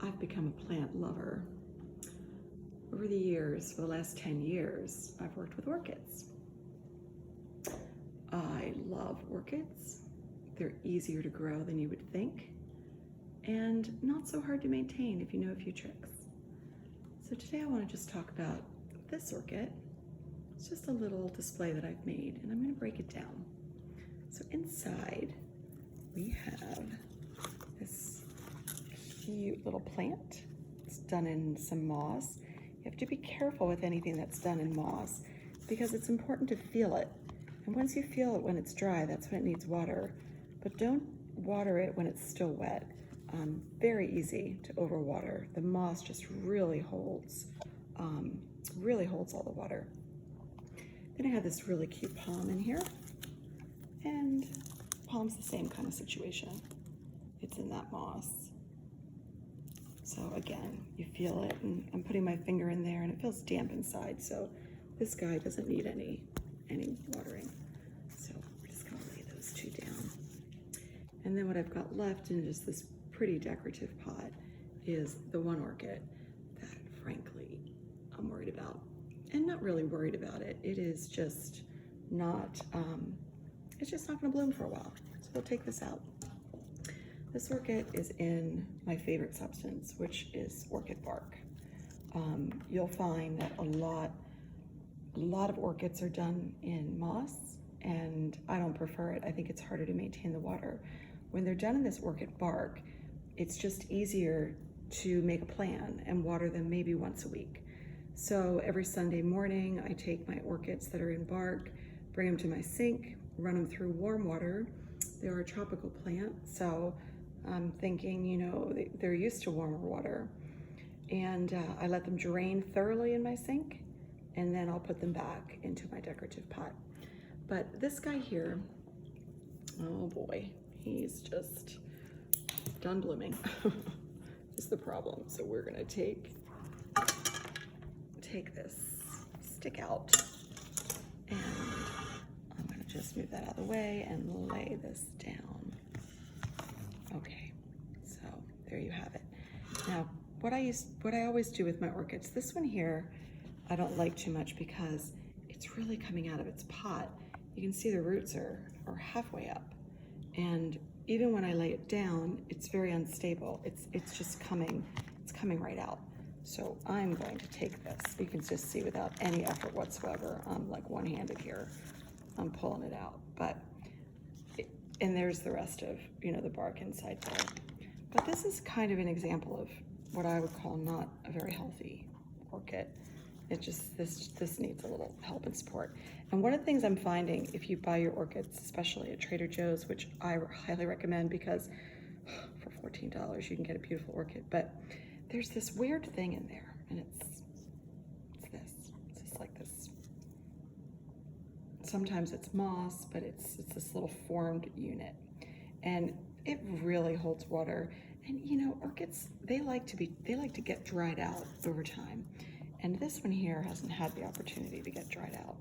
I've become a plant lover. Over the years, for the last 10 years, I've worked with orchids. I love orchids. They're easier to grow than you would think, and not so hard to maintain if you know a few tricks. So today I want to just talk about this orchid. It's just a little display that I've made, and I'm going to break it down. So inside we have this cute little plant. It's done in some moss. You have to be careful with anything that's done in moss because it's important to feel it. And once you feel it when it's dry, that's when it needs water. But don't water it when it's still wet. Very easy to overwater. The moss just really holds all the water. Then I have this really cute palm in here, and palm's the same kind of situation. It's in that moss. So again, you feel it, and I'm putting my finger in there, and it feels damp inside. So this guy doesn't need any watering. So we're just gonna lay those two down. And then what I've got left in just this pretty decorative pot is the one orchid that, frankly, I'm worried about. And not really worried about it. It is just not, it's just not gonna bloom for a while. So we'll take this out. This orchid is in my favorite substance, which is orchid bark. You'll find that a lot of orchids are done in moss, and I don't prefer it. I think it's harder to maintain the water. When they're done in this orchid bark, it's just easier to make a plan and water them maybe once a week. So every Sunday morning, I take my orchids that are in bark, bring them to my sink, run them through warm water. They're a tropical plant, so I'm thinking, you know, they're used to warmer water. And I let them drain thoroughly in my sink, and then I'll put them back into my decorative pot. But this guy here, oh boy, he's just done blooming. Is the problem. So we're gonna take this stick out, and I'm gonna just move that out of the way and lay this down. Okay, so there you have it. Now, what I always do with my orchids, this one here, I don't like too much because it's really coming out of its pot. You can see the roots are halfway up, and even when I lay it down, it's very unstable. It's just coming right out. So I'm going to take this. You can just see without any effort whatsoever. I'm like one-handed here. I'm pulling it out, and there's the rest of, you know, the bark inside there. But this is kind of an example of what I would call not a very healthy orchid. It just, this needs a little help and support. And one of the things I'm finding, if you buy your orchids, especially at Trader Joe's, which I highly recommend because for $14 you can get a beautiful orchid, but there's this weird thing in there, and it's just like this. Sometimes it's moss, but it's this little formed unit, and it really holds water. And you know, orchids, they like to get dried out over time, and this one here hasn't had the opportunity to get dried out.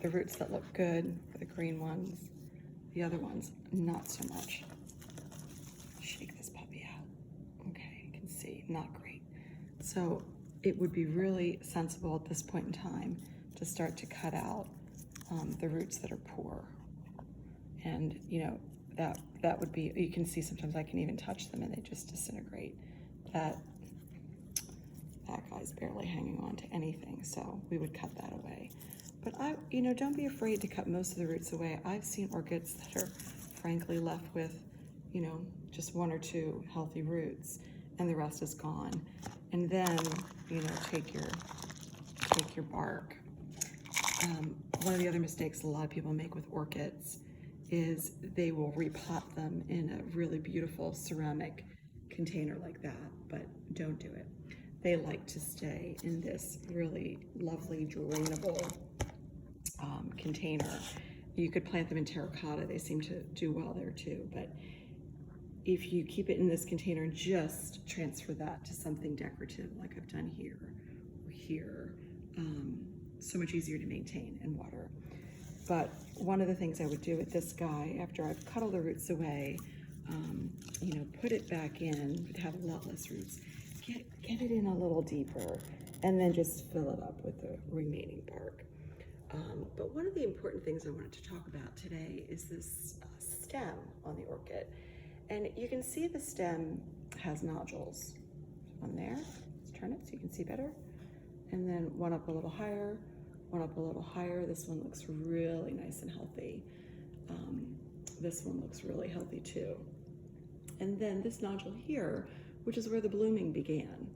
The roots that look good are the green ones, the other ones not so much. Shake this puppy out. Okay, you can see, not great. So it would be really sensible at this point in time to start to cut out the roots that are poor. And you know, that would be, you can see sometimes I can even touch them and they just disintegrate. That guy's barely hanging on to anything, so we would cut that away. But you know, don't be afraid to cut most of the roots away. I've seen orchids that are frankly left with, you know, just one or two healthy roots, and the rest is gone. And then, you know, take your bark. One of the other mistakes a lot of people make with orchids is they will repot them in a really beautiful ceramic container like that, but don't do it. They like to stay in this really lovely drainable container. You could plant them in terracotta. They seem to do well there too, but if you keep it in this container and just transfer that to something decorative like I've done here or here, so much easier to maintain and water. But one of the things I would do with this guy, after I've cut all the roots away, you know, put it back in, it'd have a lot less roots. Get it in a little deeper, and then just fill it up with the remaining bark. But one of the important things I wanted to talk about today is this stem on the orchid. And you can see the stem has nodules. One there, let's turn it so you can see better. And then one up a little higher, one up a little higher. This one looks really nice and healthy. This one looks really healthy too. And then this nodule here, which is where the blooming began.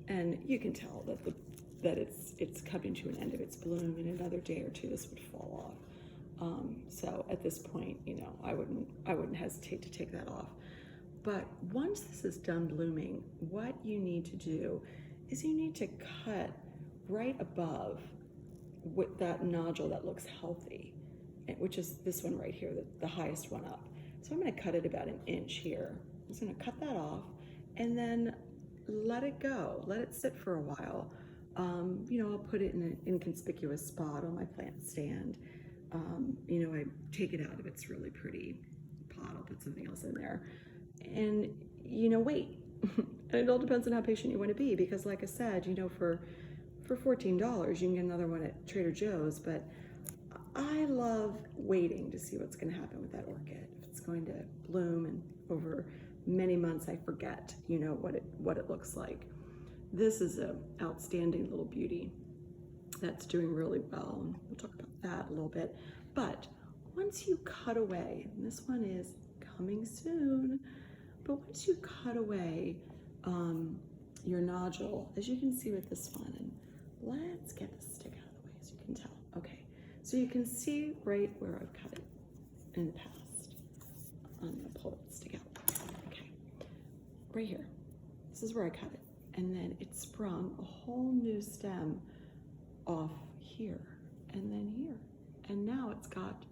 And you can tell that it's coming to an end of its bloom. In another day or two, this would fall off. So at this point, you know, I wouldn't hesitate to take that off. But once this is done blooming, what you need to do is you need to cut right above with that nodule that looks healthy, which is this one right here, the highest one up. So I'm going to cut it about an inch here. I'm just going to cut that off and then let it go. Let it sit for a while. You know, I'll put it in an inconspicuous spot on my plant stand. You know, I take it out of its really pretty pot. I'll put something else in there. And, you know, wait. And it all depends on how patient you want to be, because like I said, you know, for $14, you can get another one at Trader Joe's, but I love waiting to see what's going to happen with that orchid. If it's going to bloom, and over many months I forget, you know, what it looks like. This is an outstanding little beauty that's doing really well, and we'll talk about that a little bit. But once you cut away, and this one is coming soon, but once you cut away your nodule, as you can see with this one, and let's get the stick out of the way so you can tell. Okay, so you can see right where I've cut it in the past. I'm gonna pull the stick out. Okay, right here. This is where I cut it. And then it sprung a whole new stem off here, and then here. And now it's got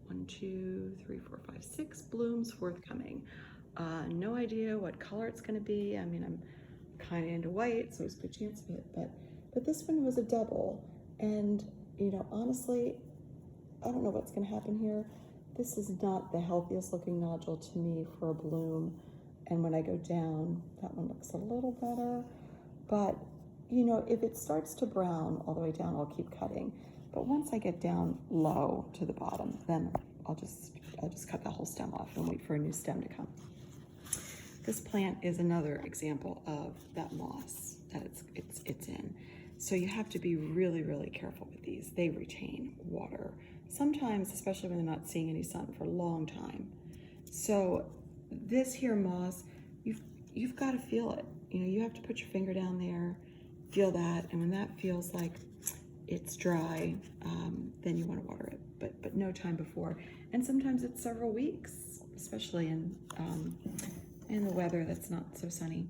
1, 2, 3, 4, 5, 6 blooms forthcoming. No idea what color it's gonna be. I mean, I'm kind of into white, so there's a good chance of it, but this one was a double. And, you know, honestly, I don't know what's gonna happen here. This is not the healthiest looking nodule to me for a bloom. And when I go down, that one looks a little better. But, you know, if it starts to brown all the way down, I'll keep cutting. But once I get down low to the bottom, then I'll just cut the whole stem off and wait for a new stem to come. This plant is another example of that moss that it's in. So you have to be really, really careful with these. They retain water. Sometimes, especially when they're not seeing any sun for a long time. So this here moss, you've got to feel it. You know, you have to put your finger down there, feel that, and when that feels like it's dry, then you want to water it, but no time before. And sometimes it's several weeks, especially in the weather that's not so sunny.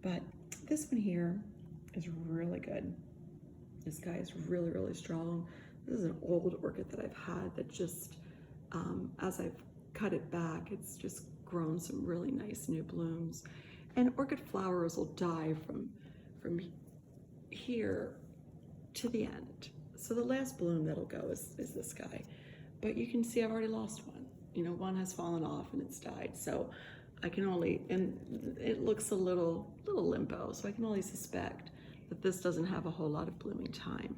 But this one here is really good. This guy is really, really strong. This is an old orchid that I've had that just, as I've cut it back, it's just grown some really nice new blooms. And orchid flowers will die from here to the end. So the last bloom that'll go is this guy. But you can see I've already lost one. You know, one has fallen off and it's died. So I can only, and it looks a little limpo, so I can only suspect that this doesn't have a whole lot of blooming time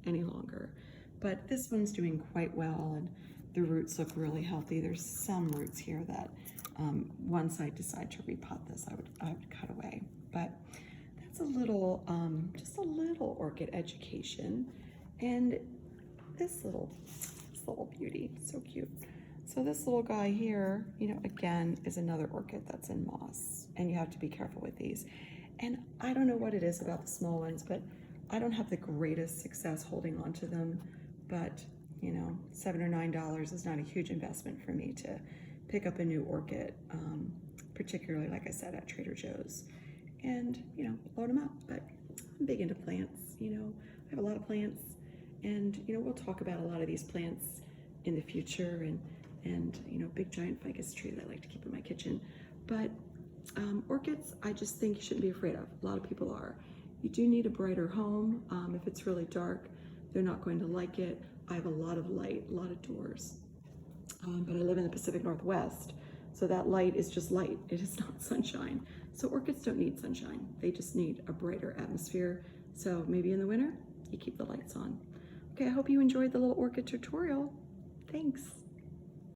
any longer. But this one's doing quite well, and the roots look really healthy. There's some roots here that once I decide to repot this, I would cut away. But that's a little, just a little orchid education. And this little beauty, so cute. So this little guy here, you know, again, is another orchid that's in moss, and you have to be careful with these. And I don't know what it is about the small ones, but I don't have the greatest success holding on to them. But, you know, $7 or $9 is not a huge investment for me to pick up a new orchid, particularly, like I said, at Trader Joe's, and, you know, load them up. But I'm big into plants, you know, I have a lot of plants, and, you know, we'll talk about a lot of these plants in the future, and you know, big giant ficus tree that I like to keep in my kitchen. But orchids, I just think you shouldn't be afraid of. A lot of people are. You do need a brighter home. If it's really dark, they're not going to like it. I have a lot of light, a lot of doors. But I live in the Pacific Northwest, So that light is just light. It is not sunshine. So orchids don't need sunshine. They just need a brighter atmosphere. So maybe in the winter, you keep the lights on. Okay, I hope you enjoyed the little orchid tutorial. Thanks.